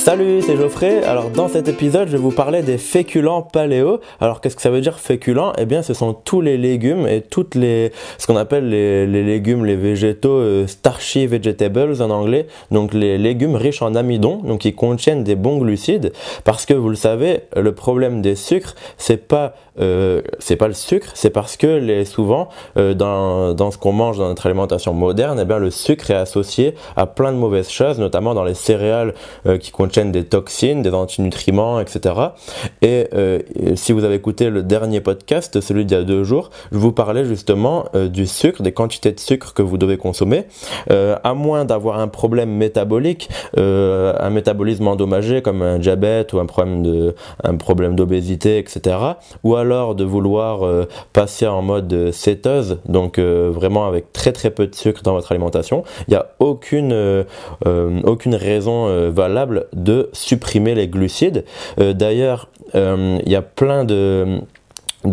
Salut, c'est Geoffrey. Alors dans cet épisode, je vais vous parler des féculents paléo. Alors qu'est-ce que ça veut dire féculents? Eh bien, ce sont tous les légumes et ce qu'on appelle les légumes, les végétaux, starchy vegetables en anglais. Donc les légumes riches en amidon, donc qui contiennent des bons glucides. Parce que vous le savez, le problème des sucres, c'est pas le sucre, c'est parce que souvent dans ce qu'on mange dans notre alimentation moderne, eh bien le sucre est associé à plein de mauvaises choses, notamment dans les céréales qui contiennent des toxines, des antinutriments, etc. Et si vous avez écouté le dernier podcast, celui d'il y a 2 jours, je vous parlais justement du sucre, des quantités de sucre que vous devez consommer, à moins d'avoir un problème métabolique, un métabolisme endommagé comme un diabète ou un problème d'obésité, etc. Ou alors de vouloir passer en mode cétose, donc vraiment avec très très peu de sucre dans votre alimentation. Il n'y a aucune raison valable de supprimer les glucides. D'ailleurs, il y a plein de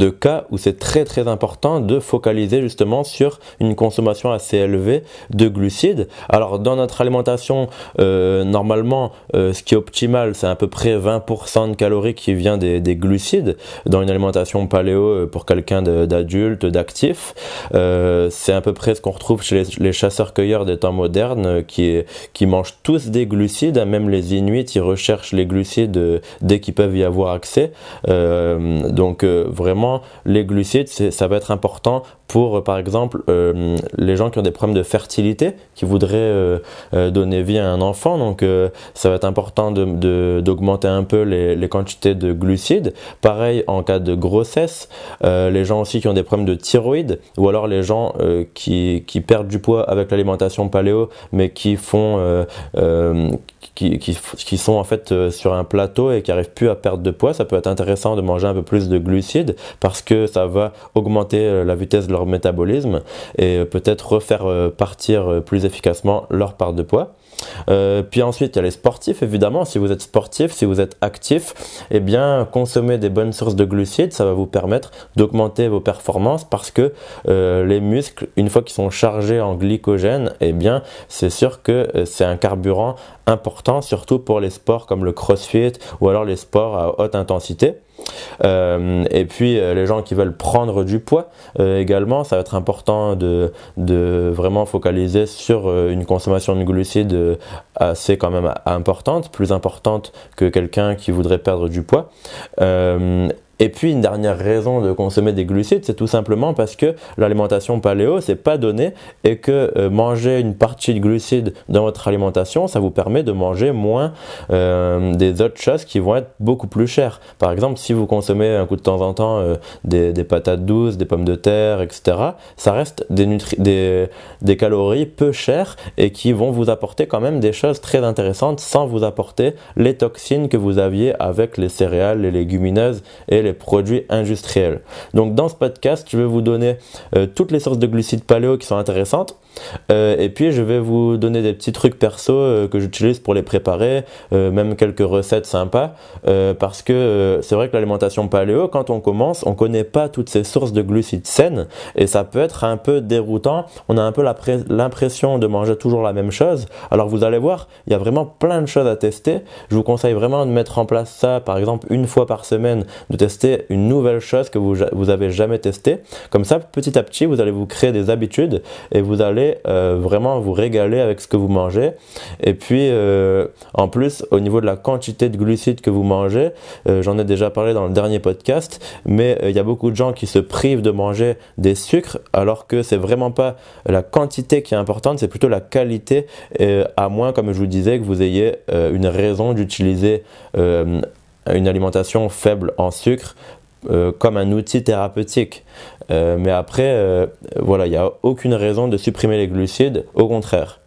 cas où c'est très très important de focaliser justement sur une consommation assez élevée de glucides. Alors dans notre alimentation, normalement, ce qui est optimal, c'est à peu près 20% de calories qui vient des glucides dans une alimentation paléo pour quelqu'un d'adulte, d'actif. C'est à peu près ce qu'on retrouve chez les chasseurs-cueilleurs des temps modernes qui mangent tous des glucides, même les Inuits, ils recherchent les glucides dès qu'ils peuvent y avoir accès. Donc vraiment, les glucides, ça va être important pour, par exemple, les gens qui ont des problèmes de fertilité, qui voudraient donner vie à un enfant. Donc, ça va être important d'augmenter un peu les quantités de glucides. Pareil, en cas de grossesse, les gens aussi qui ont des problèmes de thyroïde, ou alors les gens qui perdent du poids avec l'alimentation paléo, mais qui sont en fait sur un plateau et qui n'arrivent plus à perdre de poids. Ça peut être intéressant de manger un peu plus de glucides parce que ça va augmenter la vitesse de leur métabolisme et peut-être refaire partir plus efficacement leur part de poids. Puis ensuite il y a les sportifs, évidemment. Si vous êtes sportif, si vous êtes actif, eh bien consommer des bonnes sources de glucides, ça va vous permettre d'augmenter vos performances parce que les muscles, une fois qu'ils sont chargés en glycogène, eh bien c'est sûr que c'est un carburant important, surtout pour les sports comme le crossfit ou alors les sports à haute intensité. Et puis les gens qui veulent prendre du poids également, ça va être important de vraiment focaliser sur une consommation de glucides assez quand même importante, plus importante que quelqu'un qui voudrait perdre du poids. Et puis une dernière raison de consommer des glucides, c'est tout simplement parce que l'alimentation paléo, c'est pas donné et que manger une partie de glucides dans votre alimentation, ça vous permet de manger moins des autres choses qui vont être beaucoup plus chères. Par exemple, si vous consommez un coup de temps en temps des patates douces, des pommes de terre, etc., ça reste des calories peu chères et qui vont vous apporter quand même des choses très intéressantes sans vous apporter les toxines que vous aviez avec les céréales, les légumineuses et les produits industriels. Donc dans ce podcast, je vais vous donner toutes les sources de glucides paléo qui sont intéressantes et puis je vais vous donner des petits trucs perso que j'utilise pour les préparer, même quelques recettes sympas parce que c'est vrai que l'alimentation paléo, quand on commence, on connaît pas toutes ces sources de glucides saines et ça peut être un peu déroutant. On a un peu l'impression de manger toujours la même chose. Alors vous allez voir, il y a vraiment plein de choses à tester. Je vous conseille vraiment de mettre en place ça, par exemple une fois par semaine, de tester une nouvelle chose que vous avez jamais testée. Comme ça, petit à petit, vous allez vous créer des habitudes et vous allez vraiment vous régaler avec ce que vous mangez. Et puis, en plus, au niveau de la quantité de glucides que vous mangez, j'en ai déjà parlé dans le dernier podcast, mais il y a beaucoup de gens qui se privent de manger des sucres alors que c'est vraiment pas la quantité qui est importante, c'est plutôt la qualité, à moins, comme je vous disais, que vous ayez une raison d'utiliser une alimentation faible en sucre comme un outil thérapeutique. Mais après, voilà, il n'y a aucune raison de supprimer les glucides, au contraire.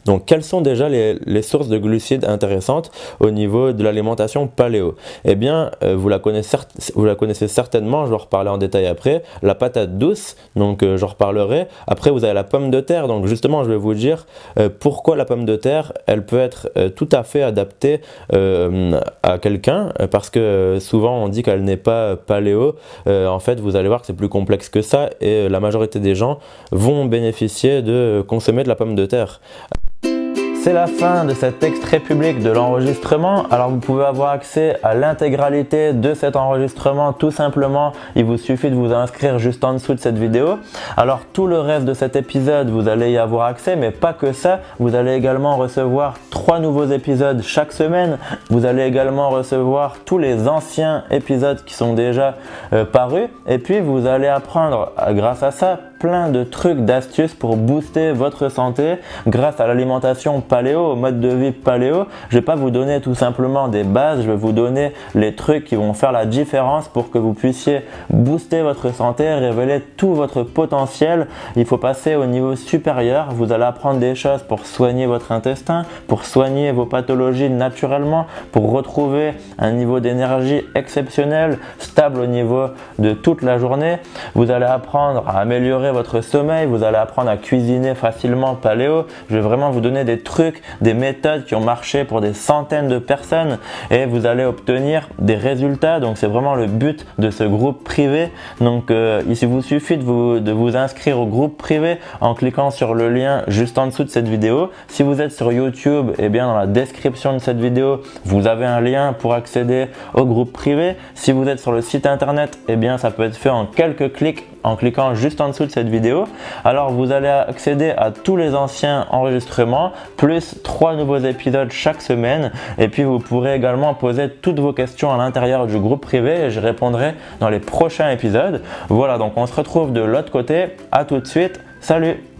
Donc, quelles sont déjà les sources de glucides intéressantes au niveau de l'alimentation paléo? Eh bien, vous la connaissez certainement, je vais en reparler en détail après. La patate douce, donc j'en reparlerai. Après, vous avez la pomme de terre. Donc, justement, je vais vous dire pourquoi la pomme de terre, elle peut être tout à fait adaptée à quelqu'un, parce que souvent, on dit qu'elle n'est pas paléo. En fait, vous allez voir que c'est plus complexe que ça et la majorité des gens vont bénéficier de consommer de la pomme de terre. C'est la fin de cet extrait public de l'enregistrement. Alors vous pouvez avoir accès à l'intégralité de cet enregistrement tout simplement. Il vous suffit de vous inscrire juste en dessous de cette vidéo. Alors tout le reste de cet épisode, vous allez y avoir accès, mais pas que ça. Vous allez également recevoir 3 nouveaux épisodes chaque semaine. Vous allez également recevoir tous les anciens épisodes qui sont déjà parus. Et puis vous allez apprendre grâce à ça plein de trucs, d'astuces pour booster votre santé grâce à l'alimentation paléo, au mode de vie paléo. Je vais pas vous donner tout simplement des bases, je vais vous donner les trucs qui vont faire la différence pour que vous puissiez booster votre santé, révéler tout votre potentiel. Il faut passer au niveau supérieur. Vous allez apprendre des choses pour soigner votre intestin, pour soigner vos pathologies naturellement, pour retrouver un niveau d'énergie exceptionnel, stable au niveau de toute la journée. Vous allez apprendre à améliorer votre sommeil, vous allez apprendre à cuisiner facilement paléo. Je vais vraiment vous donner des trucs, des méthodes qui ont marché pour des centaines de personnes et vous allez obtenir des résultats. Donc c'est vraiment le but de ce groupe privé. Donc il vous suffit de vous inscrire au groupe privé en cliquant sur le lien juste en dessous de cette vidéo. Si vous êtes sur YouTube, eh bien dans la description de cette vidéo, vous avez un lien pour accéder au groupe privé. Si vous êtes sur le site internet, eh bien ça peut être fait en quelques clics en cliquant juste en dessous de cette vidéo. Alors vous allez accéder à tous les anciens enregistrements plus 3 nouveaux épisodes chaque semaine et puis vous pourrez également poser toutes vos questions à l'intérieur du groupe privé et je répondrai dans les prochains épisodes. Voilà, donc on se retrouve de l'autre côté. À tout de suite, salut!